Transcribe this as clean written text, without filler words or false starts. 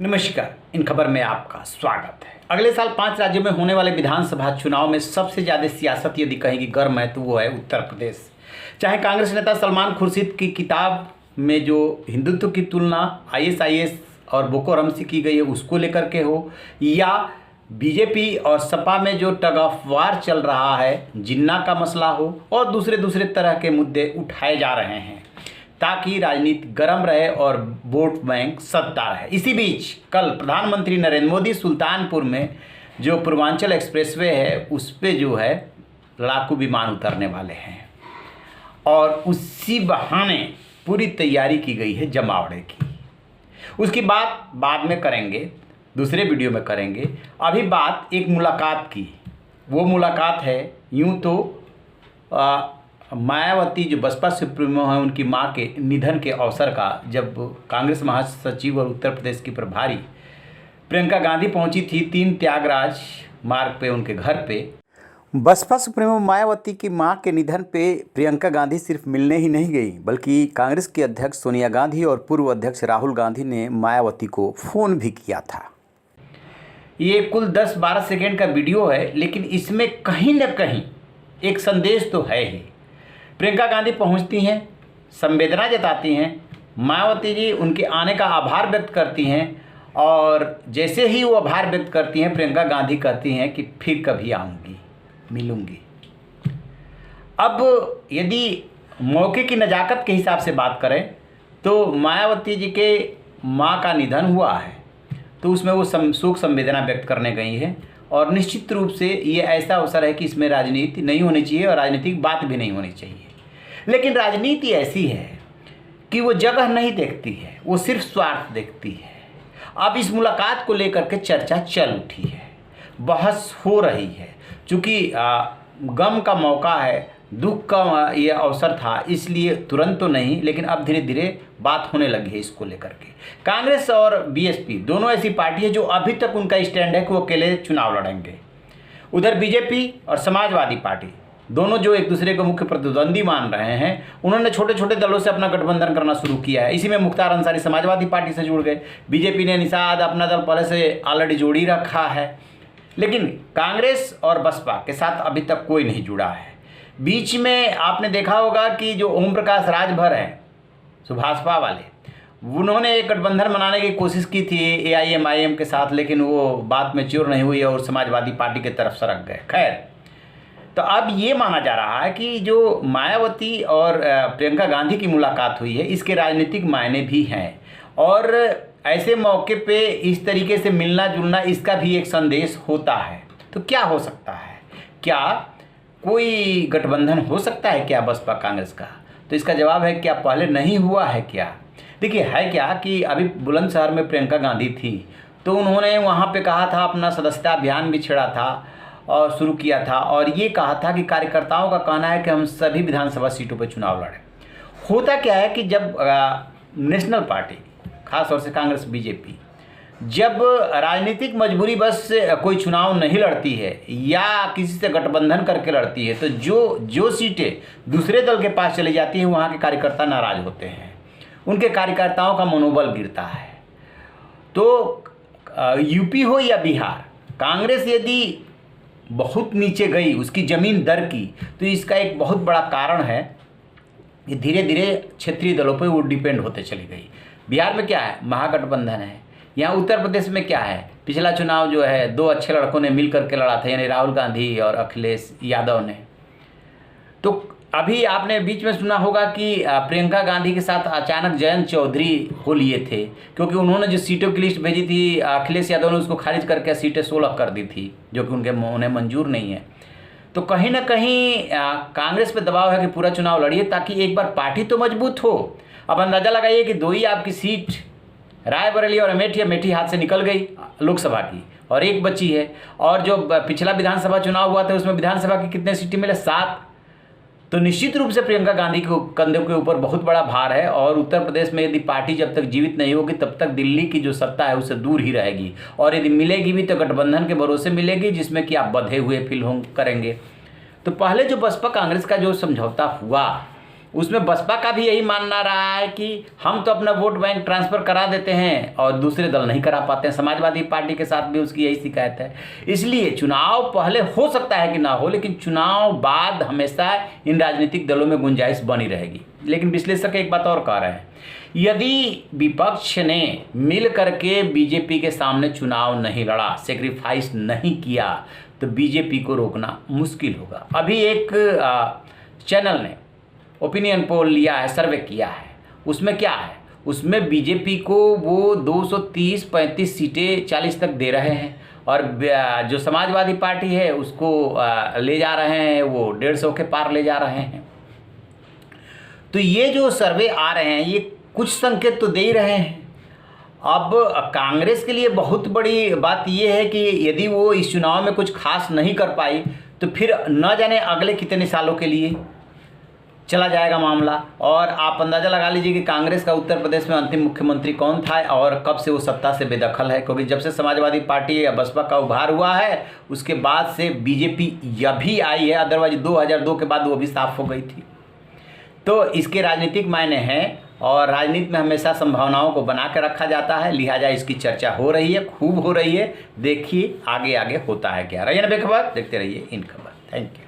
नमस्कार। इन खबर में आपका स्वागत है। अगले साल 5 राज्यों में होने वाले विधानसभा चुनाव में सबसे ज़्यादा सियासत यदि कहेंगी गर्म है तो वो है उत्तर प्रदेश। चाहे कांग्रेस नेता सलमान खुर्शीद की किताब में जो हिंदुत्व की तुलना आईएसआईएस और बोको हराम से की गई है उसको लेकर के हो, या बीजेपी और सपा में जो टग ऑफ वार चल रहा है, जिन्ना का मसला हो, और दूसरे तरह के मुद्दे उठाए जा रहे हैं ताकि राजनीति गर्म रहे और वोट बैंक सत्ता रहे। इसी बीच कल प्रधानमंत्री नरेंद्र मोदी सुल्तानपुर में जो पूर्वांचल एक्सप्रेसवे है उस पे जो है लड़ाकू विमान उतरने वाले हैं और उसी बहाने पूरी तैयारी की गई है जमावड़े की। उसकी बात बाद में करेंगे, दूसरे वीडियो में करेंगे। अभी बात एक मुलाकात की। वो मुलाकात है यूँ तो मायावती जो बसपा सुप्रीमो है उनकी मां के निधन के अवसर का, जब कांग्रेस महासचिव और उत्तर प्रदेश की प्रभारी प्रियंका गांधी पहुंची थी 3 त्यागराज मार्ग पे उनके घर पे। बसपा सुप्रीमो मायावती की मां के निधन पे प्रियंका गांधी सिर्फ मिलने ही नहीं गई, बल्कि कांग्रेस की अध्यक्ष सोनिया गांधी और पूर्व अध्यक्ष राहुल गांधी ने मायावती को फ़ोन भी किया था। ये कुल 10-12 सेकेंड का वीडियो है, लेकिन इसमें कहीं न कहीं एक संदेश तो है ही। प्रियंका गांधी पहुंचती हैं, संवेदना जताती हैं, मायावती जी उनके आने का आभार व्यक्त करती हैं, और जैसे ही वो आभार व्यक्त करती हैं प्रियंका गांधी कहती हैं कि फिर कभी आऊँगी, मिलूँगी। अब यदि मौके की नज़ाकत के हिसाब से बात करें तो मायावती जी के माँ का निधन हुआ है तो उसमें वो शोक संवेदना व्यक्त करने गई है, और निश्चित रूप से ये ऐसा अवसर है कि इसमें राजनीति नहीं होनी चाहिए और राजनीतिक बात भी नहीं होनी चाहिए। लेकिन राजनीति ऐसी है कि वो जगह नहीं देखती है, वो सिर्फ स्वार्थ देखती है। अब इस मुलाकात को लेकर के चर्चा चल उठी है, बहस हो रही है। चूँकि गम का मौका है, दुख का ये अवसर था, इसलिए तुरंत तो नहीं, लेकिन अब धीरे धीरे बात होने लगी है इसको लेकर के। कांग्रेस और बीएसपी दोनों ऐसी पार्टी है जो अभी तक उनका स्टैंड है कि वो अकेले चुनाव लड़ेंगे। उधर बीजेपी और समाजवादी पार्टी दोनों जो एक दूसरे को मुख्य प्रतिद्वंदी मान रहे हैं, उन्होंने छोटे छोटे दलों से अपना गठबंधन करना शुरू किया है। इसी में मुख्तार अंसारी समाजवादी पार्टी से जुड़ गए। बीजेपी ने निषाद अपना दल पहले से ऑलरेडी जोड़ ही रखा है, लेकिन कांग्रेस और बसपा के साथ अभी तक कोई नहीं जुड़ा है। बीच में आपने देखा होगा कि जो ओम प्रकाश राजभर हैं सुभाषपा वाले, उन्होंने एक गठबंधन बनाने की कोशिश की थी एआईएमआईएम के साथ, लेकिन वो बात मैच्योर नहीं हुई और समाजवादी पार्टी की तरफ सरक गए। खैर, तो अब ये माना जा रहा है कि जो मायावती और प्रियंका गांधी की मुलाकात हुई है इसके राजनीतिक मायने भी हैं, और ऐसे मौके पे इस तरीके से मिलना जुलना इसका भी एक संदेश होता है। तो क्या हो सकता है? क्या कोई गठबंधन हो सकता है क्या बसपा कांग्रेस का? तो इसका जवाब है क्या पहले नहीं हुआ है क्या? देखिए, है क्या कि अभी बुलंदशहर में प्रियंका गांधी थी तो उन्होंने वहाँ पे कहा था, अपना सदस्यता अभियान भी छेड़ा था और शुरू किया था, और ये कहा था कि कार्यकर्ताओं का कहना है कि हम सभी विधानसभा सीटों पर चुनाव लड़ें। होता क्या है कि जब नेशनल पार्टी, खास तौर से कांग्रेस बीजेपी, जब राजनीतिक मजबूरी बस कोई चुनाव नहीं लड़ती है या किसी से गठबंधन करके लड़ती है, तो जो सीटें दूसरे दल के पास चली जाती हैं वहाँ के कार्यकर्ता नाराज होते हैं, उनके कार्यकर्ताओं का मनोबल गिरता है। तो यूपी हो या बिहार, कांग्रेस यदि बहुत नीचे गई, उसकी ज़मीन दर की, तो इसका एक बहुत बड़ा कारण है कि धीरे धीरे क्षेत्रीय दलों पर वो डिपेंड होते चली गई। बिहार में क्या है? महागठबंधन है। यहाँ उत्तर प्रदेश में क्या है? पिछला चुनाव जो है 2 अच्छे लड़कों ने मिल करके लड़ा था, यानी राहुल गांधी और अखिलेश यादव ने। तो अभी आपने बीच में सुना होगा कि प्रियंका गांधी के साथ अचानक जयंत चौधरी हो लिए थे, क्योंकि उन्होंने जो सीटों की लिस्ट भेजी थी अखिलेश यादव ने उसको खारिज करके सीटें 16 कर दी थी, जो कि उन्हें मंजूर नहीं है। तो कहीं ना कहीं कांग्रेस पे दबाव है कि पूरा चुनाव लड़िए ताकि एक बार पार्टी तो मजबूत हो। अब अंदाज़ा लगाइए कि 2 ही आपकी सीट, रायबरेली और अमेठी हाथ से निकल गई लोकसभा की, और 1 बची है। और जो पिछला विधानसभा चुनाव हुआ था उसमें विधानसभा की कितने सीटें मिले? 7। तो निश्चित रूप से प्रियंका गांधी को कंधों के ऊपर बहुत बड़ा भार है, और उत्तर प्रदेश में यदि पार्टी जब तक जीवित नहीं होगी तब तक दिल्ली की जो सत्ता है उससे दूर ही रहेगी, और यदि मिलेगी भी तो गठबंधन के भरोसे मिलेगी जिसमें कि आप बंधे हुए फील करेंगे। तो पहले जो बसपा कांग्रेस का जो समझौता हुआ उसमें बसपा का भी यही मानना रहा है कि हम तो अपना वोट बैंक ट्रांसफ़र करा देते हैं और दूसरे दल नहीं करा पाते हैं। समाजवादी पार्टी के साथ भी उसकी यही शिकायत है। इसलिए चुनाव पहले हो सकता है कि ना हो, लेकिन चुनाव बाद हमेशा इन राजनीतिक दलों में गुंजाइश बनी रहेगी। लेकिन विश्लेषक एक बात और कह रहे हैं, यदि विपक्ष ने मिल करके बीजेपी के सामने चुनाव नहीं लड़ा, सेक्रीफाइस नहीं किया, तो बीजेपी को रोकना मुश्किल होगा। अभी एक चैनल ने ओपिनियन पोल लिया है, सर्वे किया है, उसमें क्या है, उसमें बीजेपी को वो 230-35 सीटें 40 तक दे रहे हैं और जो समाजवादी पार्टी है उसको ले जा रहे हैं, वो 150 के पार ले जा रहे हैं। तो ये जो सर्वे आ रहे हैं ये कुछ संकेत तो दे ही रहे हैं। अब कांग्रेस के लिए बहुत बड़ी बात ये है कि यदि वो इस चुनाव में कुछ खास नहीं कर पाई तो फिर न जाने अगले कितने सालों के लिए चला जाएगा मामला। और आप अंदाज़ा लगा लीजिए कि कांग्रेस का उत्तर प्रदेश में अंतिम मुख्यमंत्री कौन था और कब से वो सत्ता से बेदखल है, क्योंकि जब से समाजवादी पार्टी या बसपा का उभार हुआ है उसके बाद से बीजेपी यह भी आई है, अदरवाइज 2002 के बाद वो भी साफ हो गई थी। तो इसके राजनीतिक मायने हैं और राजनीति में हमेशा संभावनाओं को बना के रखा जाता है, लिहाजा इसकी चर्चा हो रही है, खूब हो रही है। देखिए आगे आगे होता है क्या। रहिए बेखबर, देखते रहिए इन खबर। Thank you.